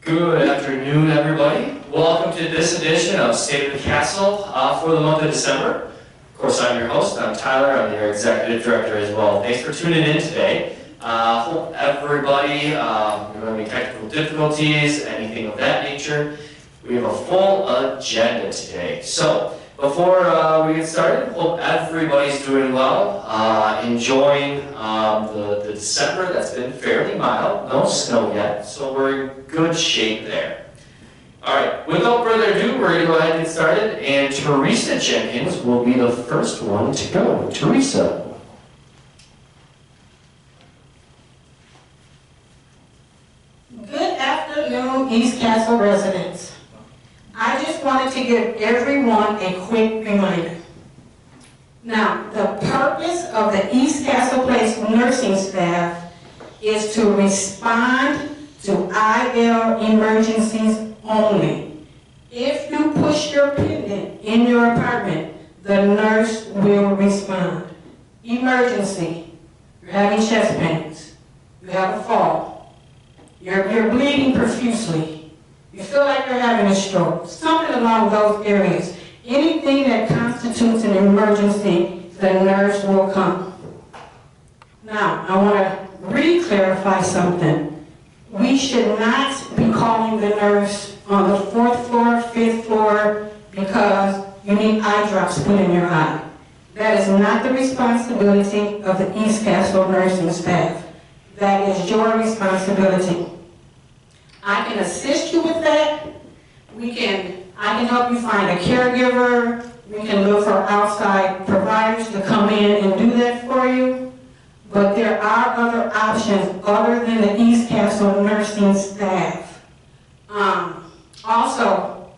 Good afternoon, everybody. Welcome to this edition of State of the Castle for the month of December. Of course, I'm your host. I'm Tyler. I'm your executive director as well. Thanks for tuning in today. Hope everybody, any technical difficulties, anything of that nature. We have a full agenda today. So, before we get started, hope everybody's doing well, enjoying the December that's been fairly mild, no snow yet, so we're in good shape there. All right, without further ado, we're going to go ahead and get started, and Teresa Jenkins will be the first one to go. Teresa. Good afternoon, East Castle residents. I just wanted to give everyone a quick reminder. Now, the purpose of the East Castle Place nursing staff is to respond to IL emergencies only. If you push your pendant in your apartment, the nurse will respond. Emergency, you're having chest pains, you have a fall, you're bleeding profusely, you feel like you're having a stroke, something along those areas. Anything that constitutes an emergency, the nurse will come. Now, I want to re-clarify something. We should not be calling the nurse on the 4th floor, 5th floor, because you need eye drops put in your eye. That is not the responsibility of the East Castle nursing staff. That is your responsibility. I can assist you with that. I can help you find a caregiver. We can look for outside providers to come in and do that for you. But there are other options other than the East Castle nursing staff. Also,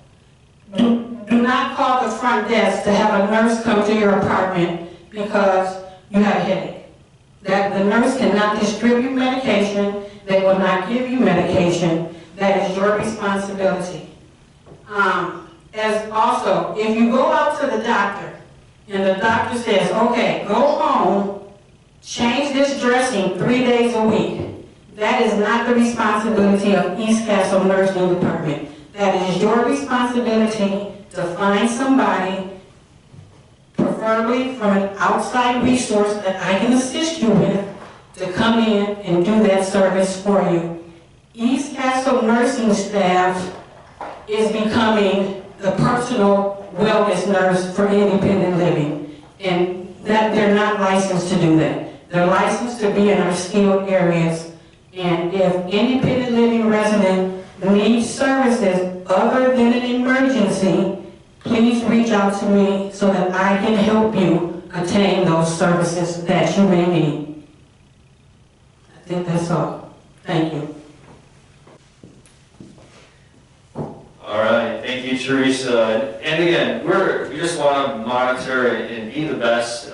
do not call the front desk to have a nurse come to your apartment because you have a headache. The nurse cannot distribute medication. They will not give you medication. That is your responsibility. As also, if you go out to the doctor and the doctor says, okay, go home, change this dressing 3 days a week, that is not the responsibility of East Castle Nursing Department. That is your responsibility to find somebody, preferably from an outside resource that I can assist you with, to come in and do that service for you. East Castle nursing staff is becoming the personal wellness nurse for independent living, and that they're not licensed to do that. They're licensed to be in our skilled areas, and if independent living resident needs services other than an emergency, please reach out to me so that I can help you attain those services that you may need. I think that's all. Thank you. All right, thank you, Teresa. And again, we just want to monitor and be the best.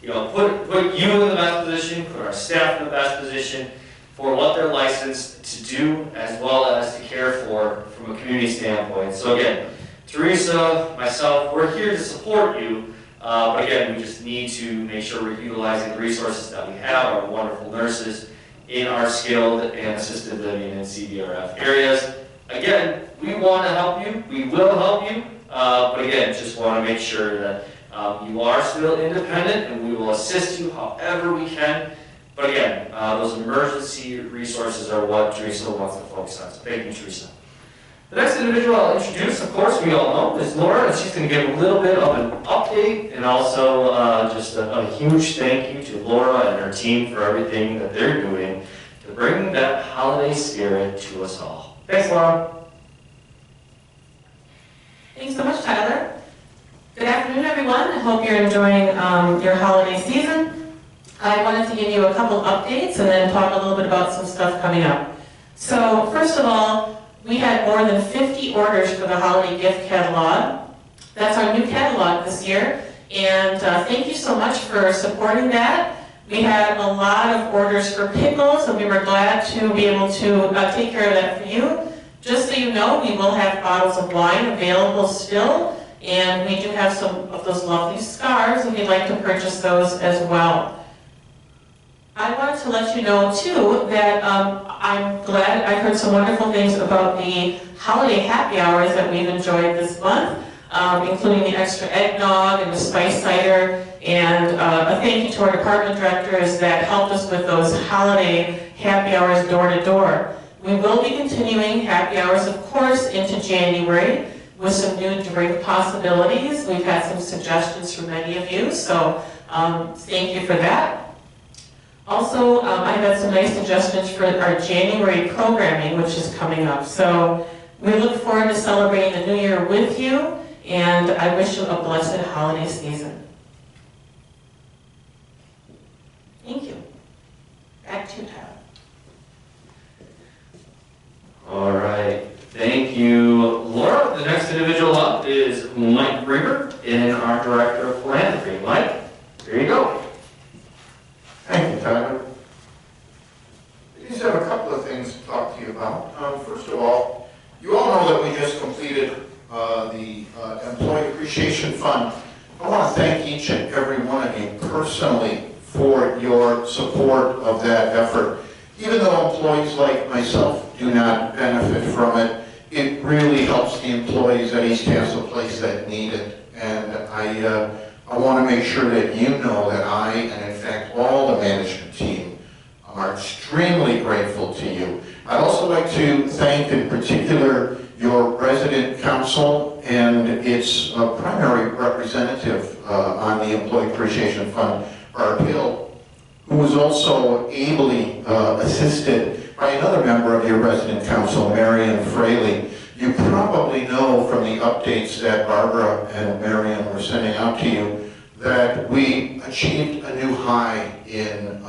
Put you in the best position, put our staff in the best position for what they're licensed to do, as well as to care for from a community standpoint. So again, Teresa, myself, we're here to support you. But again, we just need to make sure we're utilizing the resources that we have, our wonderful nurses in our skilled and assisted living and CBRF areas. Again, we want to help you, we will help you, but again, just want to make sure that you are still independent and we will assist you however we can. But again, those emergency resources are what Teresa wants to focus on. So thank you, Teresa. The next individual I'll introduce, of course, we all know, is Laura, and she's going to give a little bit of an update and also just a huge thank you to Laura and her team for everything that they're doing to bring that holiday spirit to us all. Thanks, Laura. Thanks so much, Tyler. Good afternoon, everyone. I hope you're enjoying your holiday season. I wanted to give you a couple updates and then talk a little bit about some stuff coming up. So, first of all, we had more than 50 orders for the holiday gift catalog. That's our new catalog this year, and thank you so much for supporting that. We had a lot of orders for pickles, and we were glad to be able to take care of that for you. Just so you know, we will have bottles of wine available still, and we do have some of those lovely scarves if you'd like to purchase those as well. I wanted to let you know too that I'm glad I heard some wonderful things about the holiday happy hours that we've enjoyed this month, including the extra eggnog and the spice cider, and a thank you to our department directors that helped us with those holiday happy hours door to door. We will be continuing happy hours, of course, into January with some new drink possibilities. We've had some suggestions from many of you, so thank you for that. Also, I've had some nice suggestions for our January programming, which is coming up. So we look forward to celebrating the new year with you, and I wish you a blessed holiday season. Thank you. Back to you, Tyler. All right, thank you, Laura. The next individual up is Mike Grieber, our Director of Philanthropy. Mike, there you go. Thank you, Tyler. I just have a couple of things to talk to you about. First of all, you all know that we just completed the Employee Appreciation Fund. I want to thank each and every one of you personally for your support of that effort. Even though employees like myself do not benefit from it, it really helps the employees at East Castle Place that need it. And I want to make sure that you know that I, and in fact all the management team, are extremely grateful to you. I'd also like to thank in particular your resident council and its primary representative on the Employee Appreciation Fund, Barb Hill, who was also ably assisted by another member of your resident council, Marion Fraley. You probably know from the updates that Barbara and Marion were sending out to you that we achieved a new high in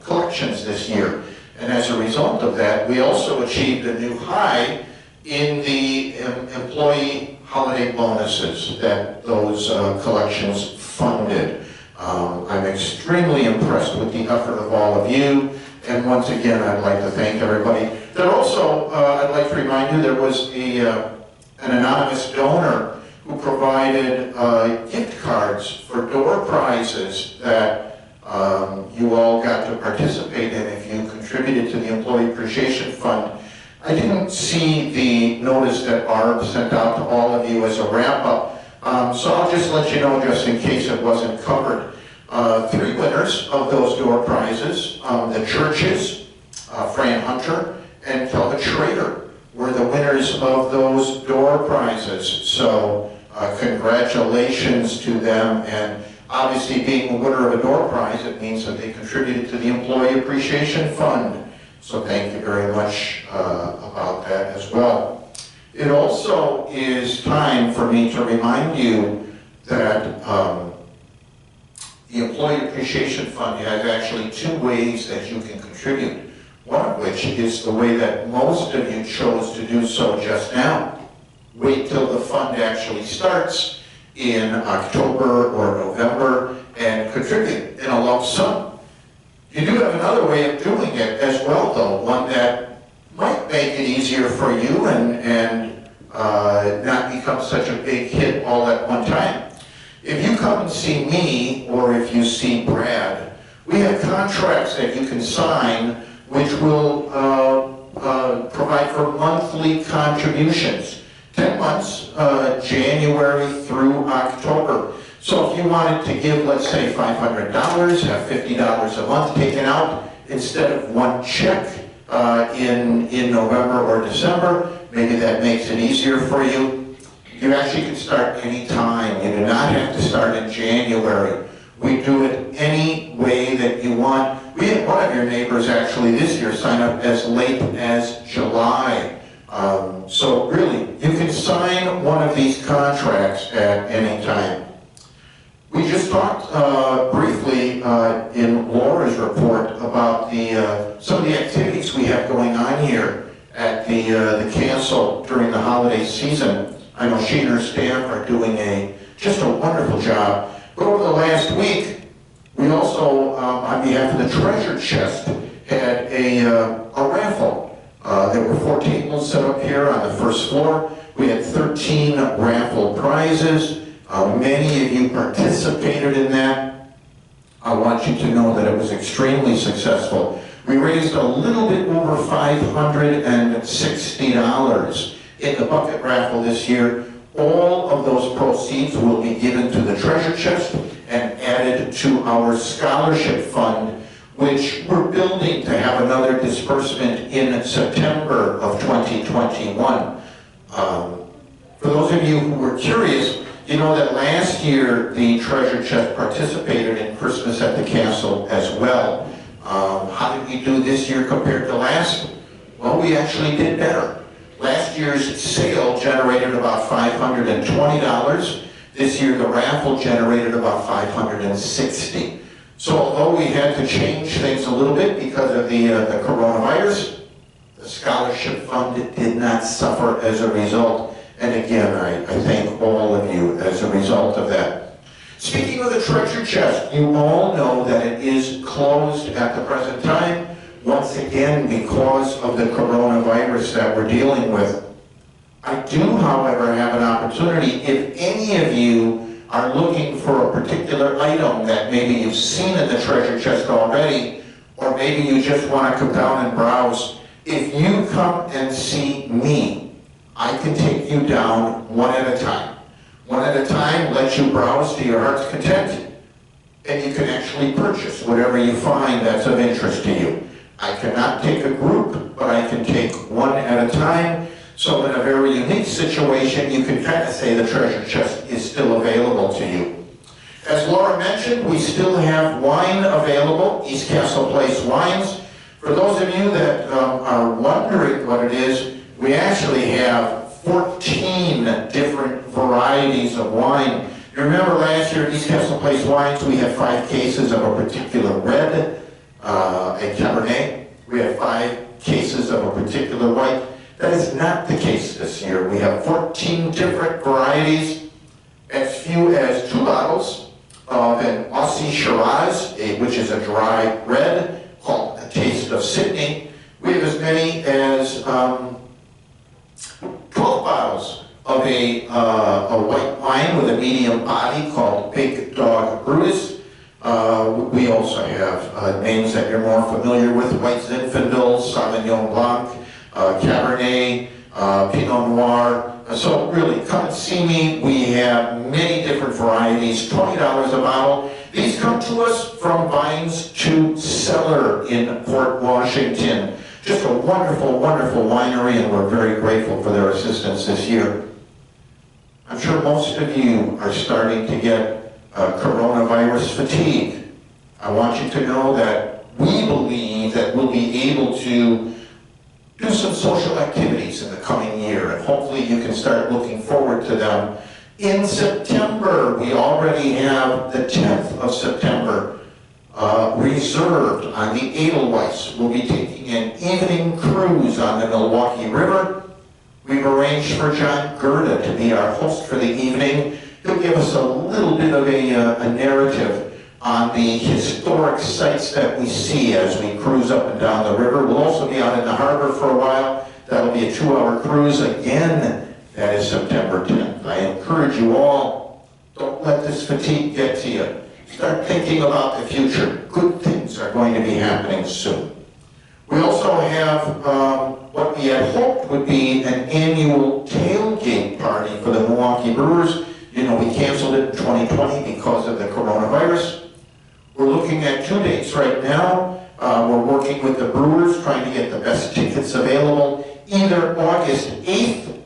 collections this year. And as a result of that, we also achieved a new high in the employee holiday bonuses that those collections funded. I'm extremely impressed with the effort of all of you. And once again, I'd like to thank everybody. There also, I'd like to remind you, there was an anonymous donor who provided gift cards for door prizes that you all got to participate in if you contributed to the Employee Appreciation Fund. I didn't see the notice that Barb sent out to all of you as a wrap-up, so I'll just let you know just in case it wasn't covered. 3 winners of those door prizes, the Churches, Fran Hunter, and Kelvin Schrader were the winners of those door prizes. So congratulations to them, and obviously being a winner of a door prize, it means that they contributed to the Employee Appreciation Fund. So thank you very much about that as well. It also is time for me to remind you that the Employee Appreciation Fund has actually 2 ways that you can contribute. One of which is the way that most of you chose to do so just now. Wait till the fund actually starts in October or November and contribute in a lump sum. You do have another way of doing it as well, though, one that might make it easier for you and not become such a big hit all at one time. If you come and see me, or if you see Brad, we have contracts that you can sign which will provide for monthly contributions. 10 months, January through October. So if you wanted to give, let's say, $500, have $50 a month taken out instead of one check in November or December, maybe that makes it easier for you. You actually can start any time. You do not have to start in January. We do it any way that you want. We had one of your neighbors actually this year sign up as late as July. So really, you can sign one of these contracts at any time. We just talked briefly in Laura's report about some of the activities we have going on here at the castle during the holiday season. I know she and her staff are doing just a wonderful job. But over the last week, we also, on behalf of the Treasure Chest, had a raffle. There were 4 tables set up here on the first floor. We had 13 raffle prizes. Many of you participated in that. I want you to know that it was extremely successful. We raised a little bit over $560 in the bucket raffle this year. All of those proceeds will be given to the treasure chest and added to our scholarship fund, which we're building to have another disbursement in September of 2021. For those of you who were curious, you know that last year the treasure chest participated in Christmas at the Castle as well. How did we do this year compared to last? Well, we actually did better. Last year's sale generated about $520. This year the raffle generated about $560. So although we had to change things a little bit because of the coronavirus, the scholarship fund did not suffer as a result. And again, I thank all of you as a result of that. Speaking of the treasure chest, you all know that it is closed at the present time, once again because of the coronavirus that we're dealing with. I do, however, have an opportunity, if any of you are looking for a particular item that maybe you've seen in the treasure chest already, or maybe you just want to come down and browse, if you come and see me, I can take you down one at a time. One at a time, let you browse to your heart's content, and you can actually purchase whatever you find that's of interest to you. I cannot take a group, but I can take one at a time. So in a very unique situation, you can kind of say the treasure chest is still available to you. As Laura mentioned, we still have wine available, East Castle Place wines. For those of you that are wondering what it is, we actually have 14 different varieties of wine. You remember last year at East Castle Place Wines, we had 5 cases of a particular red, a Cabernet. We had 5 cases of a particular white. That is not the case this year. We have 14 different varieties, as few as 2 bottles of an Aussie Shiraz, which is a dry red, called A Taste of Sydney. We have as many as 12 bottles of a white wine with a medium body called Big Dog Brutus. We also have names that you're more familiar with: White Zinfandel, Sauvignon Blanc, Cabernet, Pinot Noir. So really, come and see me. We have many different varieties, $20 a bottle. These come to us from Vines to Cellar in Port Washington. Just a wonderful, wonderful winery, and we're very grateful for their assistance this year. I'm sure most of you are starting to get coronavirus fatigue. I want you to know that we believe that we'll be able to do some social activities in the coming year, and hopefully you can start looking forward to them. In September, we already have the 10th of September reserved on the Edelweiss. We'll be taking an evening cruise on the Milwaukee River. We've arranged for John Gerda to be our host for the evening. He'll give us a little bit of a narrative on the historic sites that we see as we cruise up and down the river. We'll also be out in the harbor for a while. That'll be a 2-hour cruise. Again, that is September 10th. I encourage you all, don't let this fatigue get to you. Start thinking about the future. Good things are going to be happening soon. We also have what we had hoped would be an annual tailgate party for the Milwaukee Brewers. You know, we canceled it in 2020 because of the coronavirus. We're looking at 2 dates right now. We're working with the Brewers, trying to get the best tickets available, either August 8th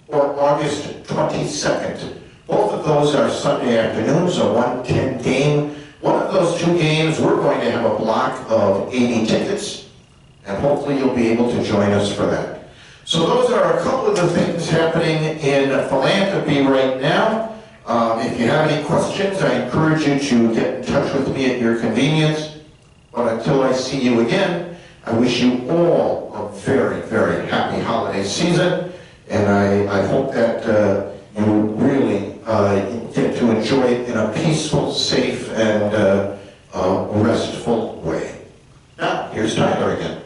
or August 22nd. Both of those are Sunday afternoons, a 1:10 game. One of those 2 games, we're going to have a block of 80 tickets, and hopefully you'll be able to join us for that. So those are a couple of the things happening in philanthropy right now. If you have any questions, I encourage you to get in touch with me at your convenience. But until I see you again, I wish you all a very, very happy holiday season, and I hope that you really get to enjoy it in a peaceful, safe, and restful way. Now, here's Tyler again.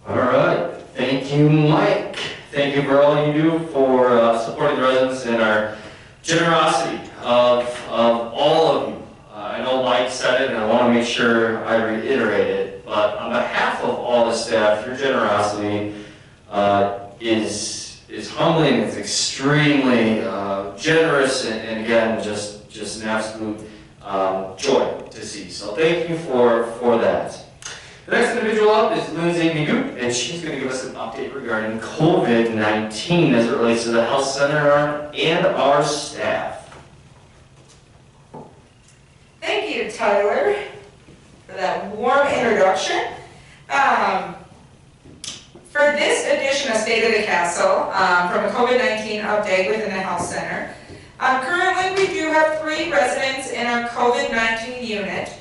All right, thank you, Mike. Thank you for all you do for supporting the residents and our generosity of all Mike said it, and I want to make sure I reiterate it, but on behalf of all the staff, your generosity is humbling, it's extremely generous, and again, just an absolute joy to see. So thank you for that. The next individual up is Lindsay Migout, and she's going to give us an update regarding COVID-19 as it relates to the health center and our staff. Thank you, Tyler, for that warm introduction. For this edition of State of the Castle, from a COVID-19 update within the health center, currently we do have 3 residents in our COVID-19 unit.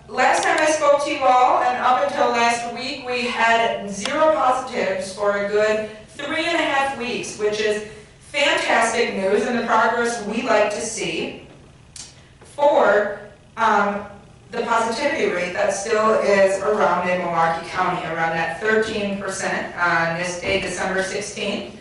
Last time I spoke to you all, and up until last week, we had 0 positives for a good 3.5 weeks, which is fantastic news and the progress we like to see. For the positivity rate that still is around in Milwaukee County, around that 13% on this day, December 16th.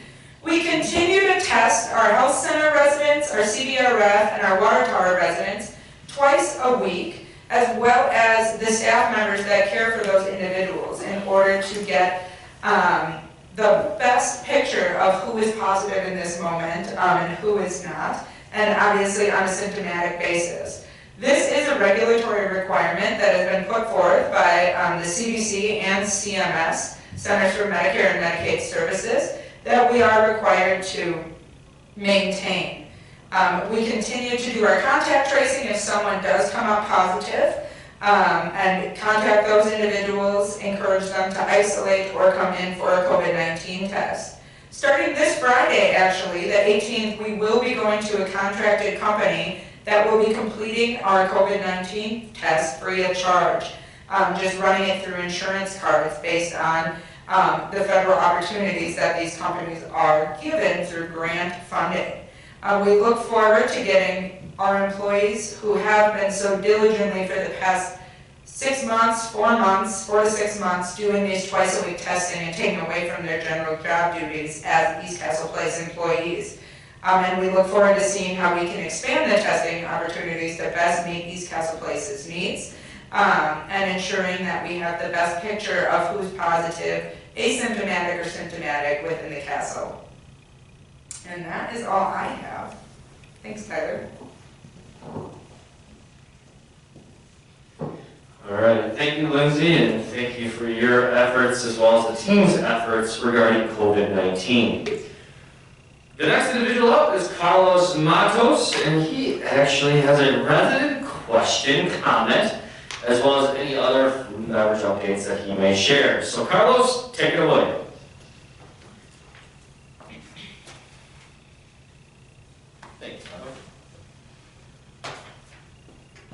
We continue to test our health center residents, our CBRF, and our water tower residents twice a week, as well as the staff members that care for those individuals in order to get the best picture of who is positive in this moment and who is not, and obviously on a symptomatic basis. This is a regulatory requirement that has been put forth by the CDC and CMS, Centers for Medicare and Medicaid Services, that we are required to maintain. We continue to do our contact tracing if someone does come up positive, and contact those individuals, encourage them to isolate or come in for a COVID-19 test. Starting this Friday, actually, the 18th, we will be going to a contracted company that will be completing our COVID-19 test free of charge, just running it through insurance cards based on the federal opportunities that these companies are given through grant funding. We look forward to getting our employees who have been so diligently for the past 6 months, 4 months, 4 to 6 months, doing these twice a week testing and taking away from their general job duties as East Castle Place employees. And we look forward to seeing how we can expand the testing opportunities to best meet East Castle Place's needs, and ensuring that we have the best picture of who's positive, asymptomatic or symptomatic within the castle. And that is all I have. Thanks, Tyler. All right, thank you, Lindsay, and thank you for your efforts as well as the team's efforts regarding COVID-19. The next individual up is Carlos Matos, and he actually has a resident question, comment, as well as any other food and beverage updates that he may share. So Carlos, take it away. Thanks, Tyler.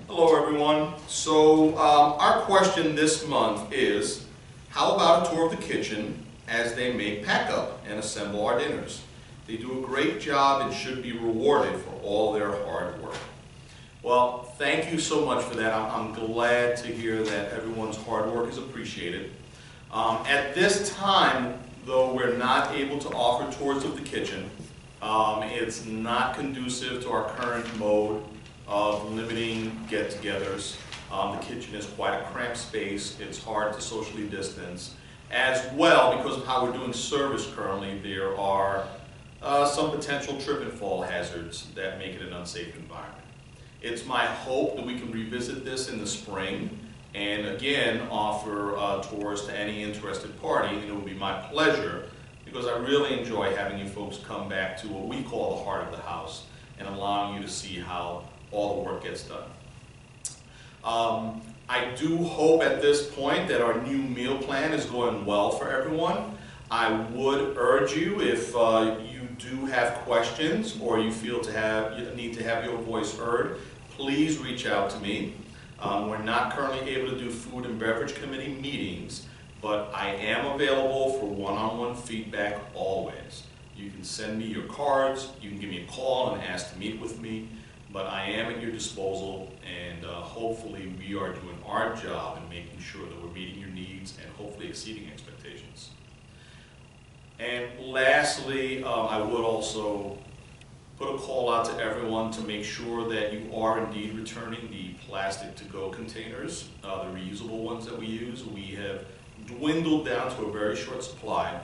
Hello, everyone. So our question this month is, how about a tour of the kitchen as they make pack up and assemble our dinners? They do a great job and should be rewarded for all their hard work. Well, thank you so much for that. I'm glad to hear that everyone's hard work is appreciated. At this time, though we're not able to offer tours of the kitchen, it's not conducive to our current mode of limiting get-togethers. The kitchen is quite a cramped space. It's hard to socially distance. As well, because of how we're doing service currently, there are some potential trip and fall hazards that make it an unsafe environment. It's my hope that we can revisit this in the spring and again offer tours to any interested party, and it will be my pleasure because I really enjoy having you folks come back to what we call the heart of the house and allowing you to see how all the work gets done. I do hope at this point that our new meal plan is going well for everyone. I would urge you, if you do have questions or you feel you need to have your voice heard, please reach out to me. We're not currently able to do food and beverage committee meetings, but I am available for one-on-one feedback always. You can send me your cards, you can give me a call and ask to meet with me, but I am at your disposal, and hopefully we are doing our job in making sure that we're meeting your needs and hopefully exceeding expectations. And lastly, I would also put a call out to everyone to make sure that you are indeed returning the plastic to-go containers, the reusable ones that we use. We have dwindled down to a very short supply.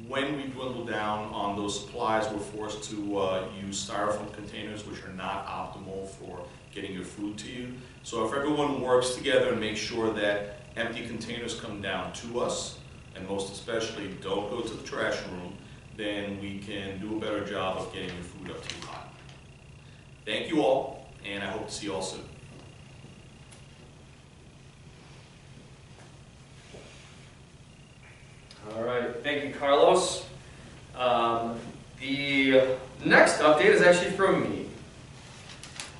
When we dwindle down on those supplies, we're forced to use styrofoam containers, which are not optimal for getting your food to you. So if everyone works together and makes sure that empty containers come down to us, and most especially don't go to the trash room, then we can do a better job of getting your food up to you hot. Thank you all, and I hope to see you all soon. All right, thank you, Carlos. The next update is actually from me.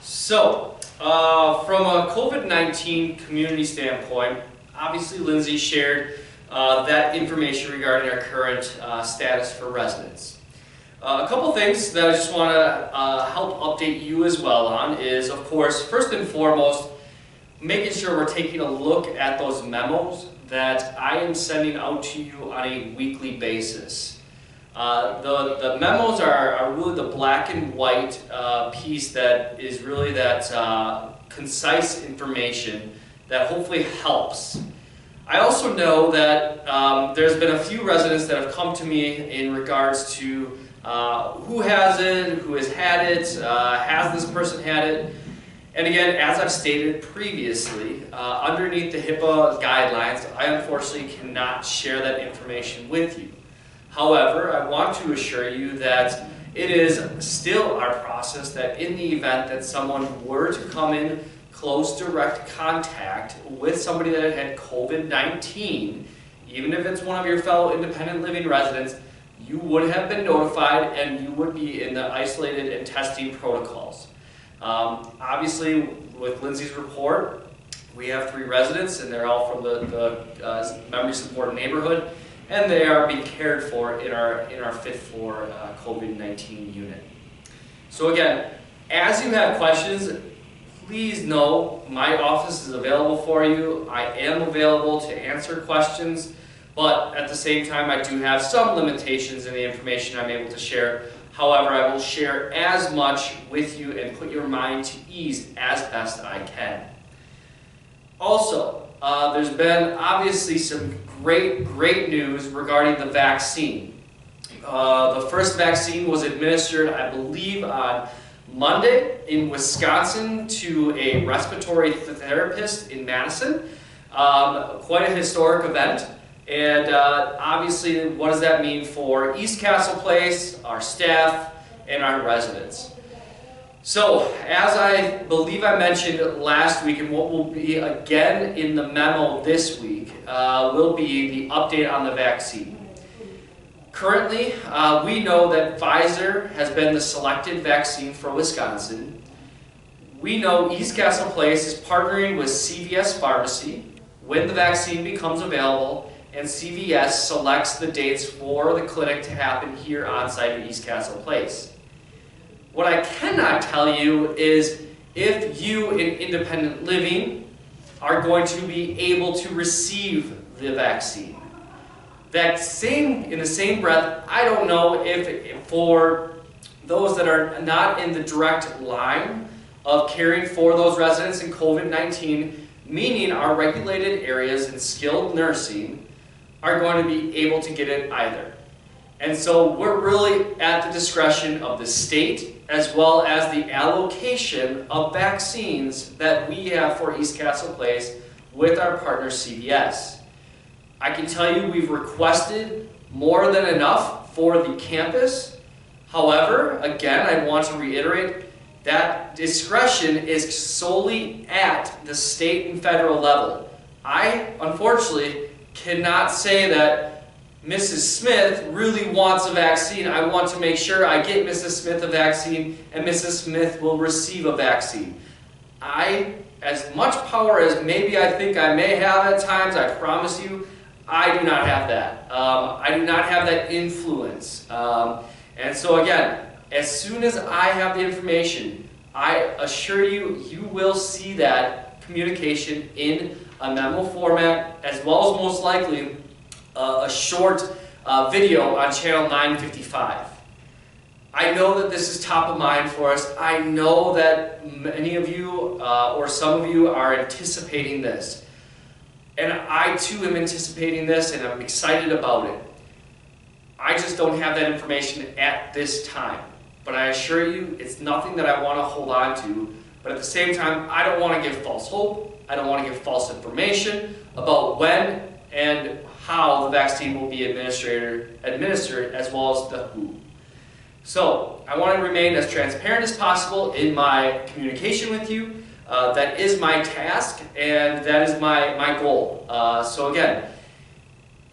So, from a COVID-19 community standpoint, obviously Lindsay shared that information regarding our current status for residents. A couple things that I just want to help update you as well on is, of course, first and foremost, making sure we're taking a look at those memos that I am sending out to you on a weekly basis. The memos are really the black and white piece that is really that concise information that hopefully helps. I also know that there's been a few residents that have come to me in regards to who has it, who has had it, has this person had it. And again, as I've stated previously, underneath the HIPAA guidelines, I unfortunately cannot share that information with you. However, I want to assure you that it is still our process that in the event that someone were to come in close direct contact with somebody that had COVID-19, even if it's one of your fellow independent living residents, you would have been notified and you would be in the isolated and testing protocols. Obviously, with Lindsay's report, we have 3 residents, and they're all from the memory support neighborhood, and they are being cared for in our 5th floor COVID-19 unit. So again, as you have questions, please know my office is available for you. I am available to answer questions, but at the same time, I do have some limitations in the information I'm able to share. However, I will share as much with you and put your mind to ease as best I can. Also, there's been obviously some great news regarding the vaccine. The first vaccine was administered, I believe, on Monday in Wisconsin to a respiratory therapist in Madison. Quite a historic event. And obviously, what does that mean for East Castle Place, our staff, and our residents? So, as I believe I mentioned last week, and what will be again in the memo this week, will be the update on the vaccine. Currently, we know that Pfizer has been the selected vaccine for Wisconsin. We know East Castle Place is partnering with CVS Pharmacy when the vaccine becomes available, and CVS selects the dates for the clinic to happen here on site at East Castle Place. What I cannot tell you is if you in independent living are going to be able to receive the vaccine. In the same breath, I don't know if for those that are not in the direct line of caring for those residents in COVID-19, meaning our regulated areas in skilled nursing, are going to be able to get it either. And so we're really at the discretion of the state as well as the allocation of vaccines that we have for East Castle Place with our partner CVS. I can tell you we've requested more than enough for the campus. However, again, I want to reiterate that discretion is solely at the state and federal level. I, unfortunately, cannot say that Mrs. Smith really wants a vaccine. I want to make sure I get Mrs. Smith a vaccine and Mrs. Smith will receive a vaccine. As much power as maybe I think I may have at times, I promise you, I do not have that. I do not have that influence. And so again, as soon as I have the information, I assure you, you will see that communication in a memo format, as well as most likely a short video on channel 955. I know that this is top of mind for us. I know that many of you or some of you are anticipating this. And I too am anticipating this and I'm excited about it. I just don't have that information at this time. But I assure you, it's nothing that I want to hold on to. But at the same time, I don't want to give false hope. I don't want to give false information about when and how the vaccine will be administered, as well as the who. So, I want to remain as transparent as possible in my communication with you. That is my task, and that is my goal. So again,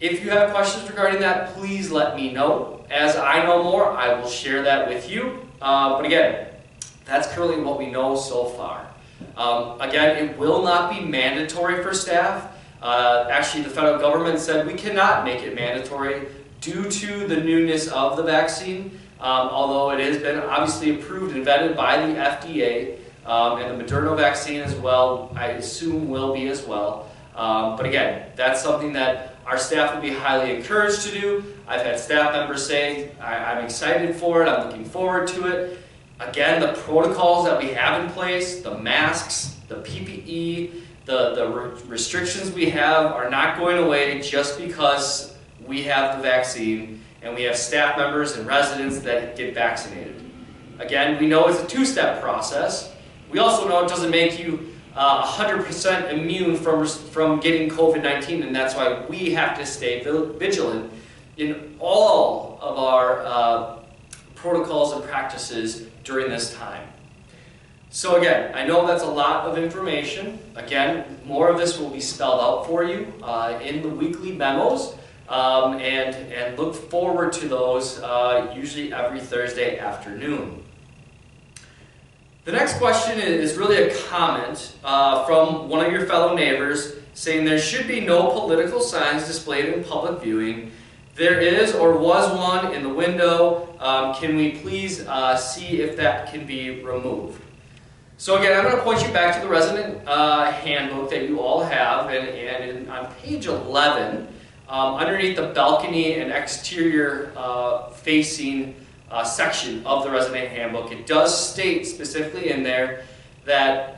if you have questions regarding that, please let me know. As I know more, I will share that with you. But again, that's currently what we know so far. Again, it will not be mandatory for staff. Actually, the federal government said we cannot make it mandatory due to the newness of the vaccine, although it has been obviously approved and vetted by the FDA, and the Moderna vaccine as well, I assume will be as well. But again, that's something that our staff would be highly encouraged to do. I've had staff members say, I'm excited for it, I'm looking forward to it. Again, the protocols that we have in place, the masks, the PPE, the restrictions we have are not going away just because we have the vaccine and we have staff members and residents that get vaccinated. Again, we know it's a two-step process. We also know it doesn't make you 100% immune from getting COVID-19, and that's why we have to stay vigilant in all of our protocols and practices during this time. So again, I know that's a lot of information. Again, more of this will be spelled out for you in the weekly memos, and look forward to those usually every Thursday afternoon. The next question is really a comment from one of your fellow neighbors saying there should be no political signs displayed in public viewing. There is or was one in the window. Can we please see if that can be removed? So again, I'm going to point you back to the resident handbook that you all have, and on page 11, underneath the balcony and exterior facing section of the resident handbook, it does state specifically in there that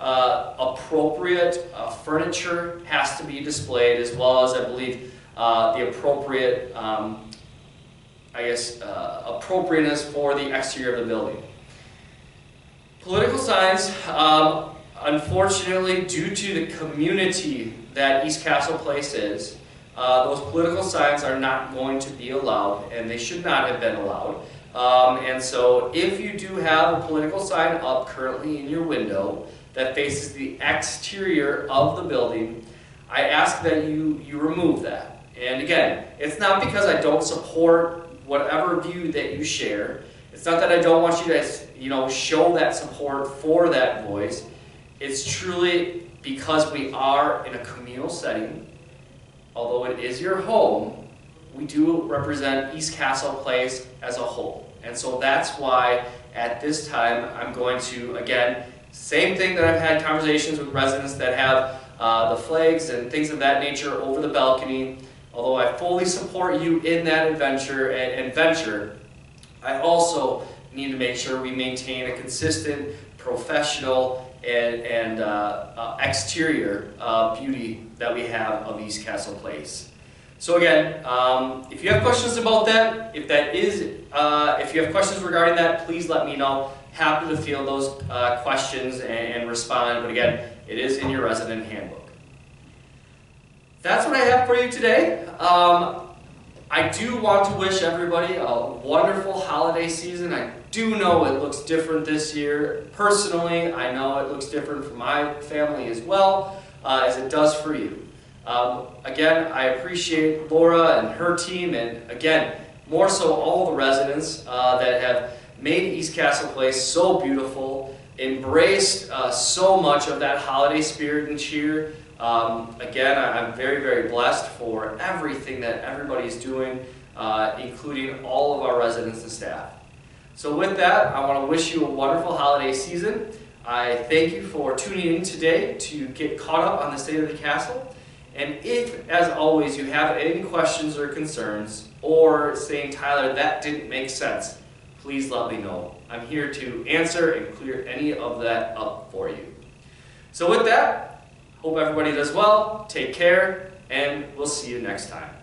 appropriate furniture has to be displayed, as well as, I believe, the appropriate, appropriateness for the exterior of the building. Political signs, unfortunately, due to the community that East Castle Place is, those political signs are not going to be allowed, and they should not have been allowed. And so if you do have a political sign up currently in your window that faces the exterior of the building, I ask that you remove that. And again, it's not because I don't support whatever view that you share. It's not that I don't want you to, show that support for that voice. It's truly because we are in a communal setting. Although it is your home, we do represent East Castle Place as a whole. And so that's why at this time I'm going to, again, same thing that I've had conversations with residents that have the flags and things of that nature over the balcony. Although I fully support you in that venture, I also need to make sure we maintain a consistent, professional, and exterior beauty that we have of East Castle Place. So again, if you have questions about that, if you have questions regarding that, please let me know. Happy to field those questions and respond. But again, it is in your resident handbook. That's what I have for you today. I do want to wish everybody a wonderful holiday season. I do know it looks different this year. Personally, I know it looks different for my family as well, as it does for you. Again, I appreciate Laura and her team, and again, more so all the residents that have made East Castle Place so beautiful, embraced so much of that holiday spirit and cheer. Again, I'm very, very blessed for everything that everybody is doing, including all of our residents and staff. So with that, I want to wish you a wonderful holiday season. I thank you for tuning in today to get caught up on the state of the castle. And if, as always, you have any questions or concerns, or saying, Tyler, that didn't make sense, please let me know. I'm here to answer and clear any of that up for you. So with that, hope everybody does well, take care, and we'll see you next time.